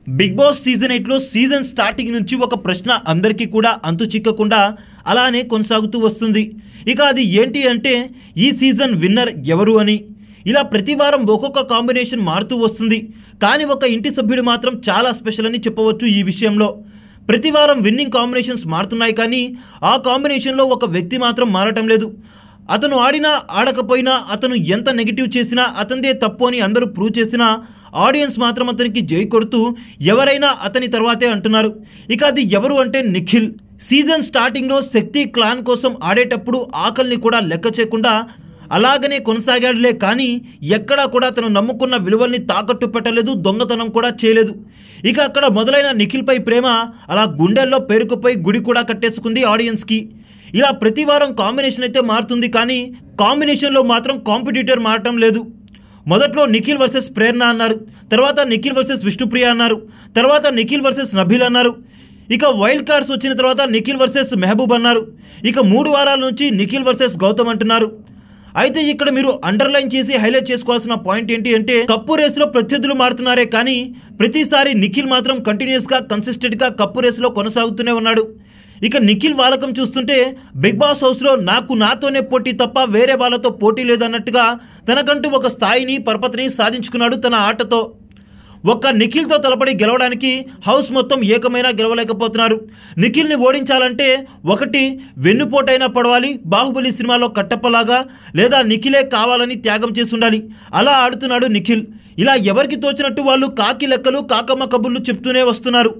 Big boss season 8 లో season starting నుంచి ఒక ప్రశ్న అందరికీ కూడా అంతు చిక్కకుండా అలానే కొనసాగుతూ వస్తుంది. ఇక అది ఏంటి అంటే ఈ సీజన్ విన్నర్ ఎవరు అని. ఇలా ప్రతి వారం ఒక్కొక్క కాంబినేషన్ మారుతూ వస్తుంది. కానీ ఒక ఇంటి సభ్యుడు మాత్రం చాలా స్పెషల్ అని చెప్పవచ్చు. ఈ విషయంలో ప్రతి వారం విన్నింగ్ కాంబినేషన్స్ మారుతున్నాయి, కానీ ఆ కాంబినేషన్లో ఒక వ్యక్తి మాత్రం మారటం లేదు. అతను ఆడినా ఆడకపోయినా, అతను ఎంత నెగిటివ్ చేసినా, అతనిదే తప్పు అని అందరూ ప్రూవ్ చేసినా ఆడియన్స్ మాత్రం అతనికి జై కొడుతూ ఎవరైనా అతని తర్వాతే అంటున్నారు. ఇక అది ఎవరు అంటే నిఖిల్. సీజన్ స్టార్టింగ్లో శక్తి క్లాన్ కోసం ఆడేటప్పుడు ఆకలిని కూడా లెక్క చేయకుండా అలాగనే కొనసాగాడులే, కానీ ఎక్కడా కూడా తను నమ్ముకున్న విలువల్ని తాకట్టు పెట్టలేదు, దొంగతనం కూడా చేయలేదు. ఇక అక్కడ మొదలైన నిఖిల్పై ప్రేమ అలా గుండెల్లో పేరుకుపోయి గుడి కూడా కట్టేసుకుంది ఆడియన్స్కి. ఇలా ప్రతి వారం కాంబినేషన్ అయితే మారుతుంది, కానీ కాంబినేషన్లో మాత్రం కాంపిటీటర్ మారటం లేదు. మొదట్లో నిఖిల్ వర్సెస్ ప్రేరణ అన్నారు, తర్వాత నిఖిల్ వర్సెస్ విష్ణుప్రియ అన్నారు, తర్వాత నిఖిల్ వర్సెస్ నబీల్ అన్నారు. ఇక వైల్డ్ కార్డ్స్ వచ్చిన తర్వాత నిఖిల్ వర్సెస్ మెహబూబ్ అన్నారు. ఇక 3 వారాల నుంచి నిఖిల్ వర్సెస్ గౌతమ్ అంటున్నారు. అయితే ఇక్కడ మీరు అండర్లైన్ చేసి హైలైట్ చేసుకోవాల్సిన పాయింట్ ఏంటి అంటే కప్పు రేసులో ప్రత్యర్థులు మారుతున్నారే, కానీ ప్రతిసారి నిఖిల్ మాత్రం కంటిన్యూస్గా కన్సిస్టెంట్గా కప్పు రేసులో కొనసాగుతూనే ఉన్నాడు. ఇక నిఖిల్ వాలకం చూస్తుంటే బిగ్ బాస్ హౌస్లో నాకు నాతోనే పోటీ తప్ప వేరే వాళ్ళతో పోటీ లేదన్నట్టుగా తనకంటూ ఒక స్థాయిని పరపతిని సాధించుకున్నాడు తన ఆటతో. ఒక్క నిఖిల్తో తలపడి గెలవడానికి హౌస్ మొత్తం ఏకమైనా గెలవలేకపోతున్నారు. నిఖిల్ని ఓడించాలంటే ఒకటి వెన్నుపోటైనా పడవాలి, బాహుబలి సినిమాలో కట్టప్పలాగా, లేదా నిఖిలే కావాలని త్యాగం చేసి ఉండాలి. అలా ఆడుతున్నాడు నిఖిల్. ఇలా ఎవరికి తోచినట్టు వాళ్ళు కాకి లెక్కలు కాకమ్మ కబుర్లు చెప్తూనే వస్తున్నారు.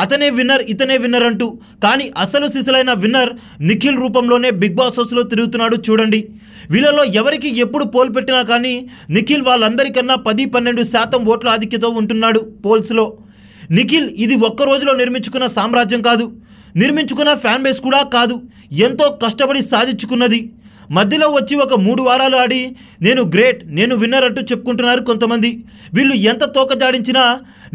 అతనే విన్నర్, ఇతనే విన్నర్ అంటూ. కానీ అసలు సిసలైన విన్నర్ నిఖిల్ రూపంలోనే బిగ్ బాస్ హౌస్లో తిరుగుతున్నాడు చూడండి. వీళ్ళలో ఎవరికి ఎప్పుడు పోల్ పెట్టినా కానీ నిఖిల్ వాళ్ళందరికన్నా 10-12% ఓట్ల ఆధిక్యత ఉంటున్నాడు పోల్స్లో. నిఖిల్ ఇది ఒక్క రోజులో నిర్మించుకున్న సామ్రాజ్యం కాదు, నిర్మించుకున్న ఫ్యాన్ బేస్ కూడా కాదు, ఎంతో కష్టపడి సాధించుకున్నది. మధ్యలో వచ్చి ఒక 3 వారాలు ఆడి నేను గ్రేట్, నేను విన్నర్ అంటూ చెప్పుకుంటున్నారు కొంతమంది. వీళ్ళు ఎంత తోకజాడించినా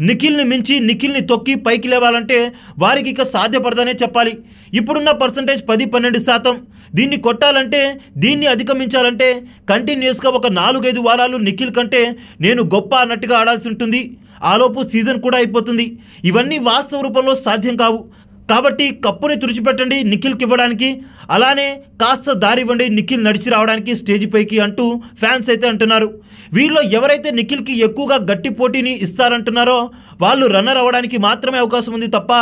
నిఖిల్ని మించి, నిఖిల్ని తొక్కి పైకి లేవాలంటే వారికి ఇక సాధ్యపడదనే చెప్పాలి. ఇప్పుడున్న పర్సంటేజ్ 10-12%. దీన్ని కొట్టాలంటే, దీన్ని అధిగమించాలంటే కంటిన్యూస్గా ఒక 4-5 వారాలు నిఖిల్ కంటే నేను గొప్ప అన్నట్టుగా ఆడాల్సి ఉంటుంది. ఆలోపు సీజన్ కూడా అయిపోతుంది. ఇవన్నీ వాస్తవ రూపంలో సాధ్యం కావు. కాబట్టి కప్పుని తుడిచిపెట్టండి నిఖిల్కి ఇవ్వడానికి, అలానే కాస్త దారి ఇవ్వండి నిఖిల్ నడిచి రావడానికి స్టేజ్ పైకి అంటూ ఫ్యాన్స్ అయితే అంటున్నారు. వీళ్ళలో ఎవరైతే నిఖిల్కి ఎక్కువగా గట్టి పోటీని ఇస్తారంటున్నారో వాళ్ళు రన్నర్ అవ్వడానికి మాత్రమే అవకాశం ఉంది తప్ప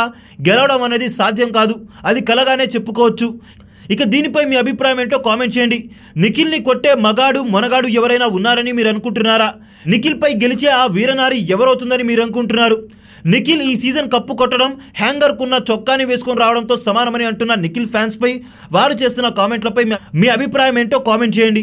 గెలవడం అనేది సాధ్యం కాదు. అది కలగానే చెప్పుకోవచ్చు. ఇక దీనిపై మీ అభిప్రాయం ఏంటో కామెంట్ చేయండి. నిఖిల్ని కొట్టే మగాడు మొనగాడు ఎవరైనా ఉన్నారని మీరు అనుకుంటున్నారా? నిఖిల్పై గెలిచే ఆ వీరనారి ఎవరవుతుందని మీరు అనుకుంటున్నారు? నిఖిల్ ఈ సీజన్ కప్పు కొట్టడం హ్యాంగర్కున్న చొక్కాని వేసుకొని రావడంతో సమానమని అంటున్న నిఖిల్ ఫ్యాన్స్పై వారు చేస్తున్న కామెంట్లపై మీ అభిప్రాయం ఏంటో కామెంట్ చేయండి.